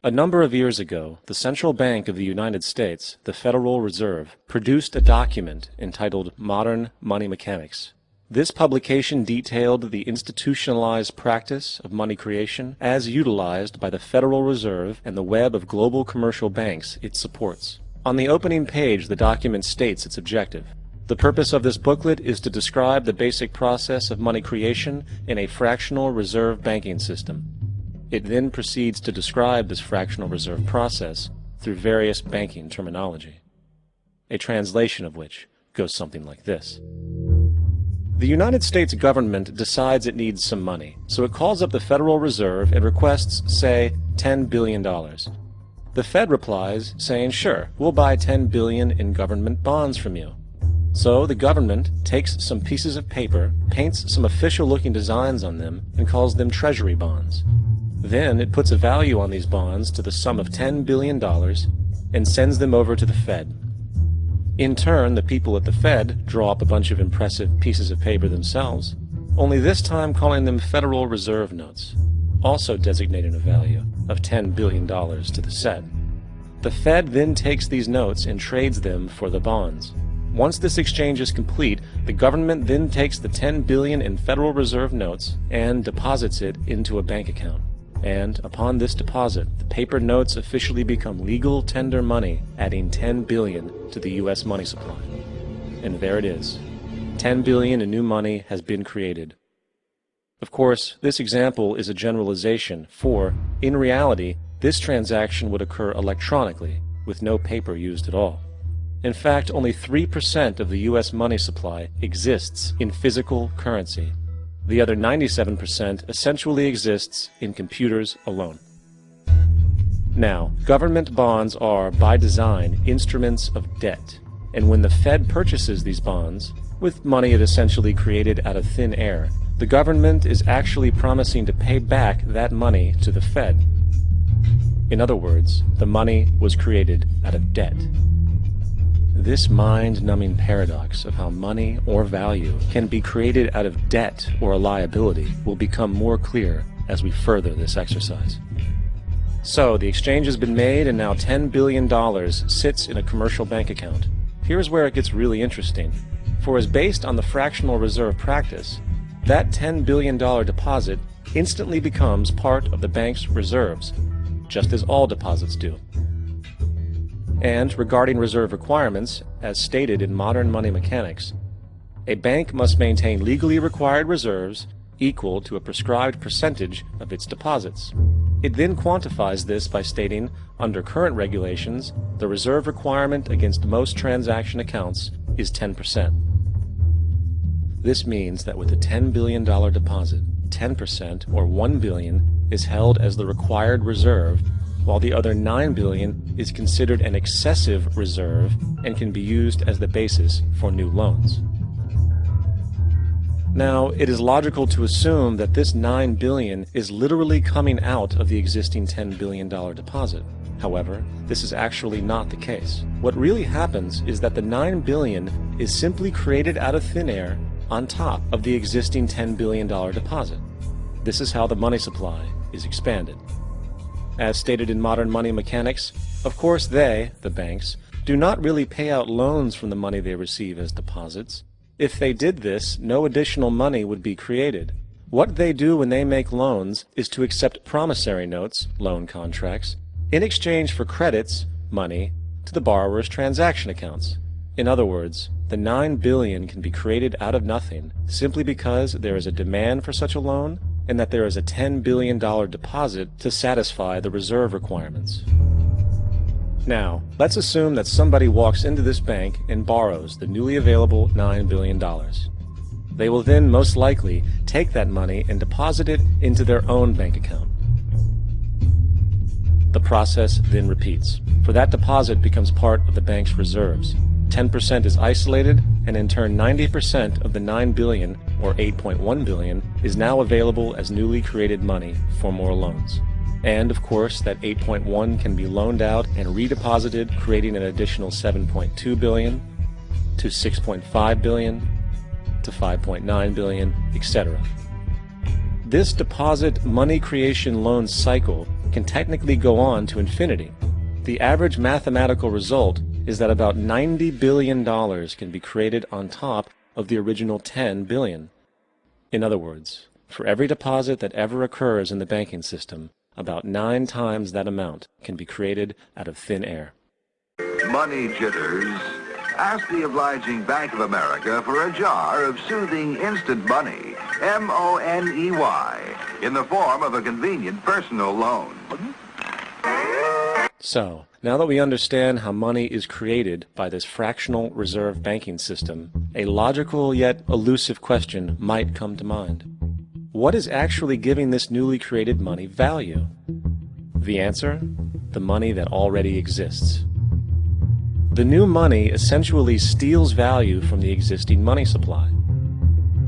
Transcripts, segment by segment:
A number of years ago, the Central Bank of the United States, the Federal Reserve, produced a document entitled Modern Money Mechanics. This publication detailed the institutionalized practice of money creation as utilized by the Federal Reserve and the web of global commercial banks it supports. On the opening page, the document states its objective. The purpose of this booklet is to describe the basic process of money creation in a fractional reserve banking system. It then proceeds to describe this fractional reserve process through various banking terminology, a translation of which goes something like this. The United States government decides it needs some money, so it calls up the Federal Reserve and requests, say, $10 billion. The Fed replies, saying, sure, we'll buy $10 billion in government bonds from you. So the government takes some pieces of paper, paints some official-looking designs on them, and calls them Treasury bonds. Then it puts a value on these bonds to the sum of $10 billion and sends them over to the Fed. In turn, the people at the Fed draw up a bunch of impressive pieces of paper themselves, only this time calling them Federal Reserve notes, also designating a value of $10 billion to the Fed. The Fed then takes these notes and trades them for the bonds. Once this exchange is complete, the government then takes the $10 billion in Federal Reserve notes and deposits it into a bank account. And upon this deposit, the paper notes officially become legal tender money, adding $10 billion to the U.S. money supply. And there it is. $10 billion in new money has been created. Of course, this example is a generalization, for, in reality, this transaction would occur electronically, with no paper used at all. In fact, only 3% of the U.S. money supply exists in physical currency. The other 97% essentially exists in computers alone. Now, government bonds are, by design, instruments of debt, and when the Fed purchases these bonds, with money it essentially created out of thin air, the government is actually promising to pay back that money to the Fed. In other words, the money was created out of debt. This mind-numbing paradox of how money or value can be created out of debt or a liability will become more clear as we further this exercise. So, the exchange has been made and now $10 billion sits in a commercial bank account. Here's where it gets really interesting. For as based on the fractional reserve practice, that $10 billion deposit instantly becomes part of the bank's reserves, just as all deposits do. And regarding reserve requirements, as stated in modern money mechanics, a bank must maintain legally required reserves equal to a prescribed percentage of its deposits. It then quantifies this by stating, under current regulations, the reserve requirement against most transaction accounts is 10%. This means that with a $10 billion deposit, 10% or $1 billion is held as the required reserve, while the other $9 billion is considered an excessive reserve and can be used as the basis for new loans. Now, it is logical to assume that this $9 billion is literally coming out of the existing $10 billion deposit. However, this is actually not the case. What really happens is that the $9 billion is simply created out of thin air on top of the existing $10 billion deposit. This is how the money supply is expanded. As stated in modern money mechanics, of course they, the banks, do not really pay out loans from the money they receive as deposits. If they did this, no additional money would be created. What they do when they make loans is to accept promissory notes, loan contracts, in exchange for credits, money, to the borrower's transaction accounts. In other words, the $9 billion can be created out of nothing simply because there is a demand for such a loan and that there is a $10 billion deposit to satisfy the reserve requirements. Now, let's assume that somebody walks into this bank and borrows the newly available $9 billion. They will then most likely take that money and deposit it into their own bank account. The process then repeats, for that deposit becomes part of the bank's reserves. 10% is isolated, and in turn 90% of the $9 billion, or $8.1 billion, is now available as newly created money for more loans. And of course, that 8.1 can be loaned out and redeposited, creating an additional 7.2 billion, to 6.5 billion, to 5.9 billion, etc. This deposit money creation loan cycle can technically go on to infinity. The average mathematical result is that about $90 billion can be created on top of the original 10 billion. In other words, for every deposit that ever occurs in the banking system, about 9 times that amount can be created out of thin air. Money jitters? Ask the obliging Bank of America for a jar of soothing instant money, M-O-N-E-Y, in the form of a convenient personal loan. So, now that we understand how money is created by this fractional reserve banking system, a logical yet elusive question might come to mind. What is actually giving this newly created money value? The answer? The money that already exists. The new money essentially steals value from the existing money supply.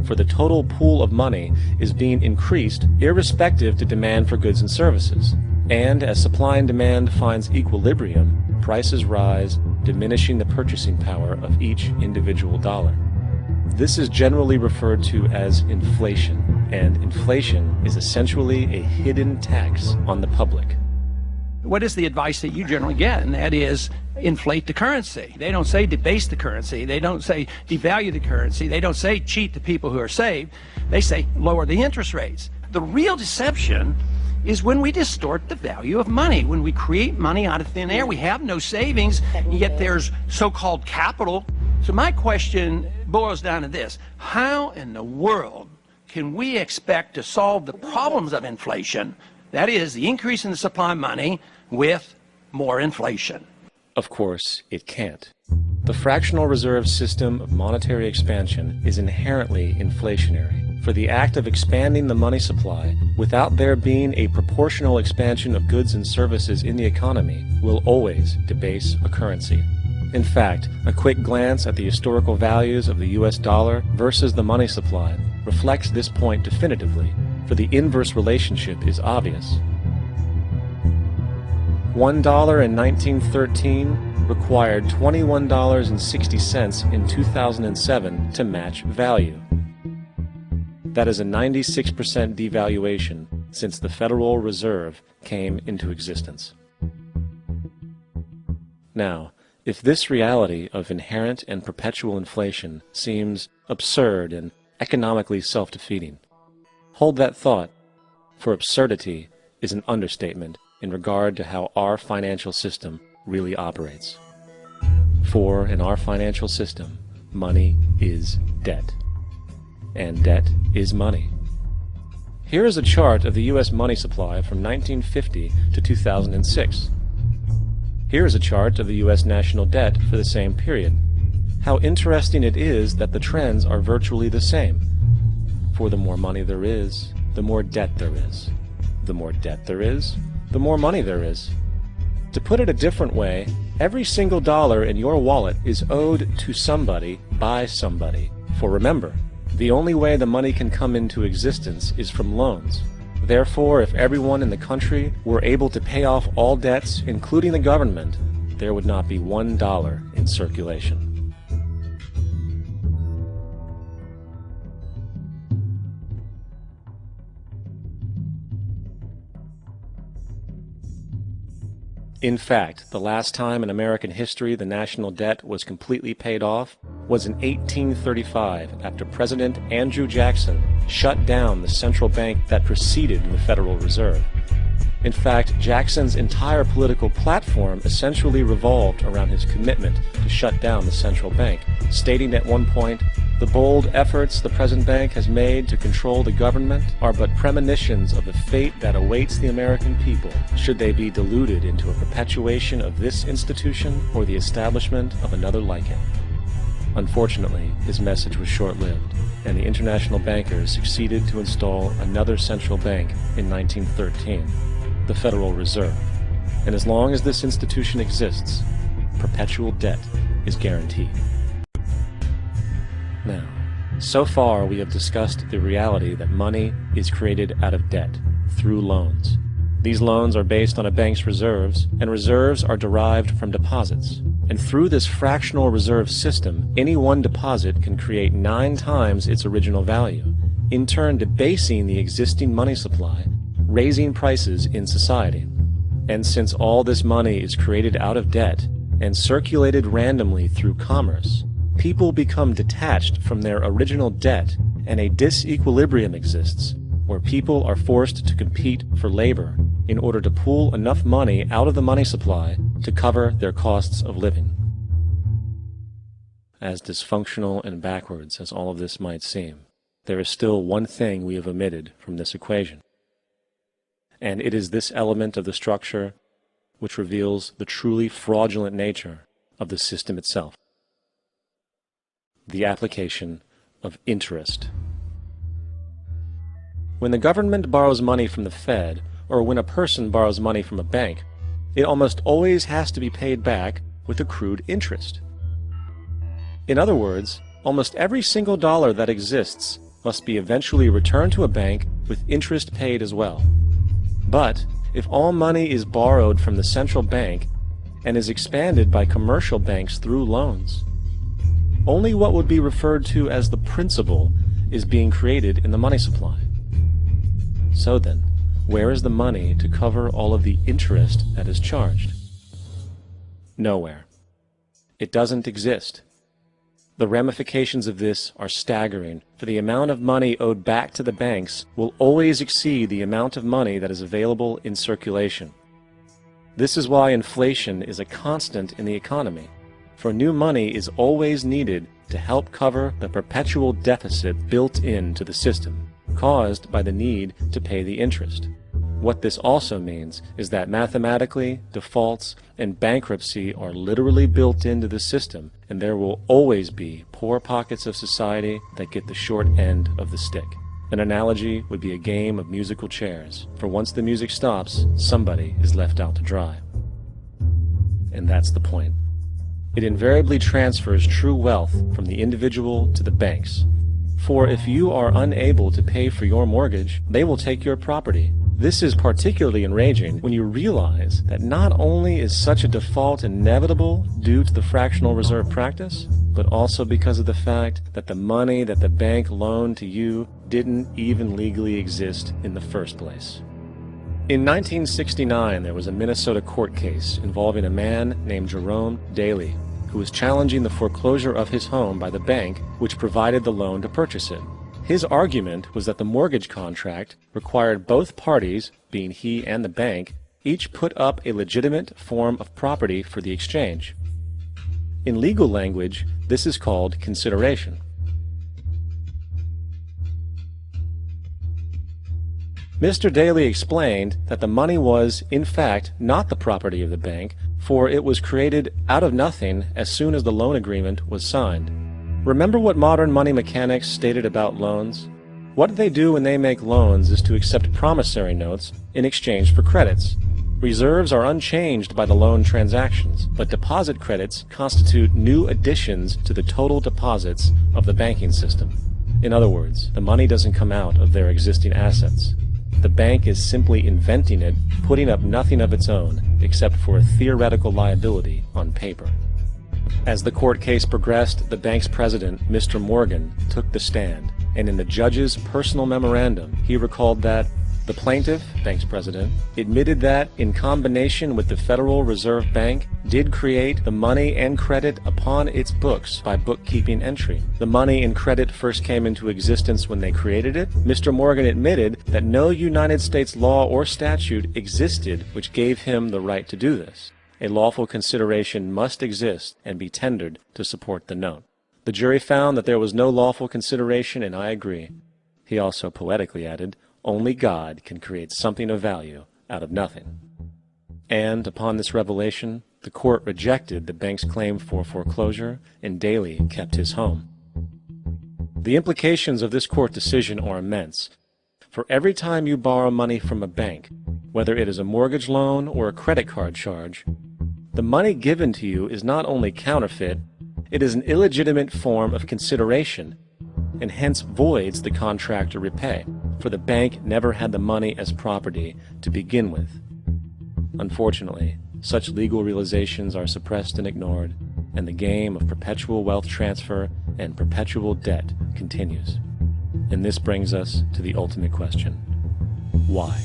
For the total pool of money is being increased irrespective to demand for goods and services. And as supply and demand finds equilibrium, prices rise, diminishing the purchasing power of each individual dollar. This is generally referred to as inflation, and inflation is essentially a hidden tax on the public. What is the advice that you generally get? And that is, inflate the currency. They don't say debase the currency. They don't say devalue the currency. They don't say cheat the people who are saved. They say lower the interest rates. The real deception is when we distort the value of money. When we create money out of thin air, we have no savings, yet there's so-called capital. So my question boils down to this: how in the world can we expect to solve the problems of inflation, that is, the increase in the supply of money, with more inflation? Of course, it can't. The fractional reserve system of monetary expansion is inherently inflationary. For the act of expanding the money supply, without there being a proportional expansion of goods and services in the economy, will always debase a currency. In fact, a quick glance at the historical values of the US dollar versus the money supply reflects this point definitively, for the inverse relationship is obvious. $1 in 1913 required $21.60 in 2007 to match value. That is a 96% devaluation since the Federal Reserve came into existence. Now, if this reality of inherent and perpetual inflation seems absurd and economically self-defeating, hold that thought, for absurdity is an understatement in regard to how our financial system really operates. For in our financial system, money is debt. And debt is money. Here is a chart of the U.S. money supply from 1950 to 2006. Here is a chart of the U.S. national debt for the same period. How interesting it is that the trends are virtually the same. For the more money there is, the more debt there is. The more debt there is, the more money there is. To put it a different way, every single dollar in your wallet is owed to somebody by somebody. For remember, the only way the money can come into existence is from loans. Therefore, if everyone in the country were able to pay off all debts, including the government, there would not be $1 in circulation. In fact, the last time in American history the national debt was completely paid off was in 1835, after President Andrew Jackson shut down the central bank that preceded the Federal Reserve. In fact, Jackson's entire political platform essentially revolved around his commitment to shut down the central bank, stating at one point, "The bold efforts the present bank has made to control the government are but premonitions of the fate that awaits the American people, should they be deluded into a perpetuation of this institution or the establishment of another like it." Unfortunately, his message was short-lived, and the international bankers succeeded to install another central bank in 1913, the Federal Reserve. And as long as this institution exists, perpetual debt is guaranteed. Now, so far we have discussed the reality that money is created out of debt, through loans. These loans are based on a bank's reserves, and reserves are derived from deposits. And through this fractional reserve system, any one deposit can create 9 times its original value, in turn debasing the existing money supply raising prices in society. And since all this money is created out of debt and circulated randomly through commerce, people become detached from their original debt, and a disequilibrium exists, where people are forced to compete for labor in order to pull enough money out of the money supply to cover their costs of living. As dysfunctional and backwards as all of this might seem, there is still one thing we have omitted from this equation. And it is this element of the structure which reveals the truly fraudulent nature of the system itself: the application of interest. When the government borrows money from the Fed, or when a person borrows money from a bank, it almost always has to be paid back with accrued interest. In other words, almost every single dollar that exists must be eventually returned to a bank with interest paid as well. But if all money is borrowed from the central bank and is expanded by commercial banks through loans, only what would be referred to as the principal is being created in the money supply. So then, where is the money to cover all of the interest that is charged? Nowhere. It doesn't exist. The ramifications of this are staggering, for the amount of money owed back to the banks will always exceed the amount of money that is available in circulation. This is why inflation is a constant in the economy, for new money is always needed to help cover the perpetual deficit built into the system, caused by the need to pay the interest. What this also means is that mathematically, defaults and bankruptcy are literally built into the system, and there will always be poor pockets of society that get the short end of the stick. An analogy would be a game of musical chairs, for once the music stops, somebody is left out to dry. And that's the point. It invariably transfers true wealth from the individual to the banks. For if you are unable to pay for your mortgage, they will take your property. This is particularly enraging when you realize that not only is such a default inevitable due to the fractional reserve practice, but also because of the fact that the money that the bank loaned to you didn't even legally exist in the first place. In 1969, there was a Minnesota court case involving a man named Jerome Daly, who was challenging the foreclosure of his home by the bank which provided the loan to purchase it. His argument was that the mortgage contract required both parties, being he and the bank, each put up a legitimate form of property for the exchange. In legal language, this is called consideration. Mr. Daly explained that the money was, in fact, not the property of the bank, for it was created out of nothing as soon as the loan agreement was signed. Remember what modern money mechanics stated about loans? What they do when they make loans is to accept promissory notes in exchange for credits. Reserves are unchanged by the loan transactions, but deposit credits constitute new additions to the total deposits of the banking system. In other words, the money doesn't come out of their existing assets. The bank is simply inventing it, putting up nothing of its own, except for a theoretical liability on paper. As the court case progressed, the bank's president, Mr. Morgan, took the stand, and in the judge's personal memorandum, he recalled that the plaintiff, bank's president, admitted that, in combination with the Federal Reserve Bank, did create the money and credit upon its books by bookkeeping entry. The money and credit first came into existence when they created it. Mr. Morgan admitted that no United States law or statute existed which gave him the right to do this. A lawful consideration must exist and be tendered to support the note. The jury found that there was no lawful consideration, and I agree. He also poetically added, "Only God can create something of value out of nothing." And upon this revelation, the court rejected the bank's claim for foreclosure, and Daly kept his home. The implications of this court decision are immense. For every time you borrow money from a bank, whether it is a mortgage loan or a credit card charge, the money given to you is not only counterfeit, it is an illegitimate form of consideration, and hence voids the contract to repay, for the bank never had the money as property to begin with. Unfortunately, such legal realizations are suppressed and ignored, and the game of perpetual wealth transfer and perpetual debt continues. And this brings us to the ultimate question: why?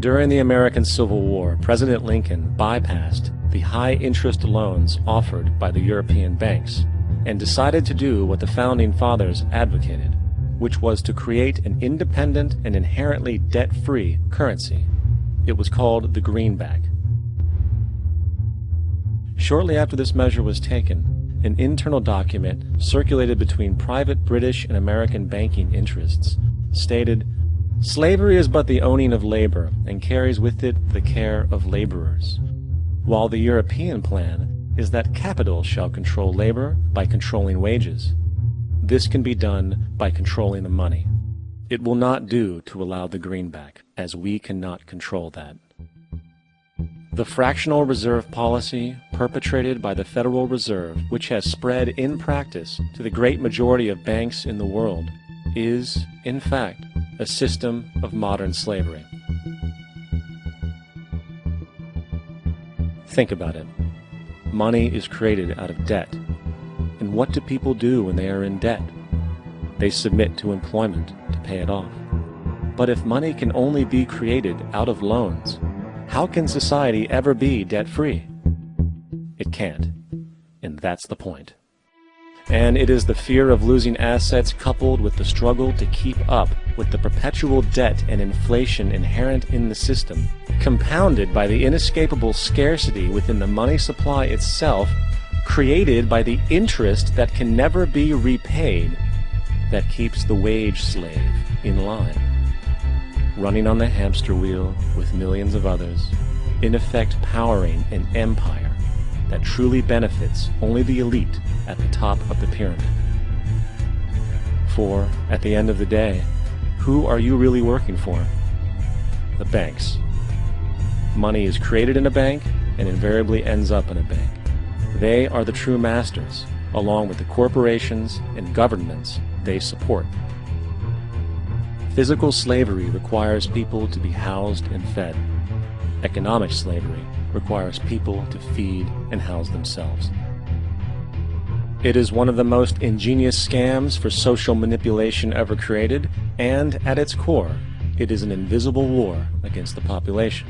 During the American Civil War, President Lincoln bypassed the high-interest loans offered by the European banks and decided to do what the Founding Fathers advocated, which was to create an independent and inherently debt-free currency. It was called the greenback. Shortly after this measure was taken, an internal document circulated between private British and American banking interests stated, "Slavery is but the owning of labor, and carries with it the care of laborers, while the European plan is that capital shall control labor by controlling wages. This can be done by controlling the money. It will not do to allow the greenback, as we cannot control that." The fractional reserve policy perpetrated by the Federal Reserve, which has spread in practice to the great majority of banks in the world, is, in fact, a system of modern slavery. Think about it. Money is created out of debt. And what do people do when they are in debt? They submit to employment to pay it off. But if money can only be created out of loans, how can society ever be debt-free? It can't. And that's the point. And it is the fear of losing assets coupled with the struggle to keep up with the perpetual debt and inflation inherent in the system, compounded by the inescapable scarcity within the money supply itself, created by the interest that can never be repaid, that keeps the wage slave in line, running on the hamster wheel with millions of others, in effect powering an empire that truly benefits only the elite at the top of the pyramid. For, at the end of the day, who are you really working for? The banks. Money is created in a bank and invariably ends up in a bank. They are the true masters, along with the corporations and governments they support. Physical slavery requires people to be housed and fed. Economic slavery requires people to feed and house themselves. It is one of the most ingenious scams for social manipulation ever created, and at its core, it is an invisible war against the population.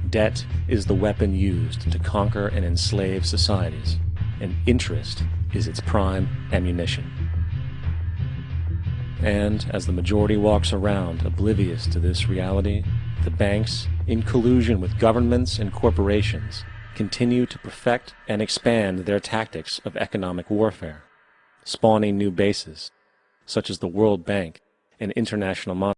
Debt is the weapon used to conquer and enslave societies, and interest is its prime ammunition. And as the majority walks around oblivious to this reality, the banks, in collusion with governments and corporations, continue to perfect and expand their tactics of economic warfare, spawning new bases, such as the World Bank and International Monetary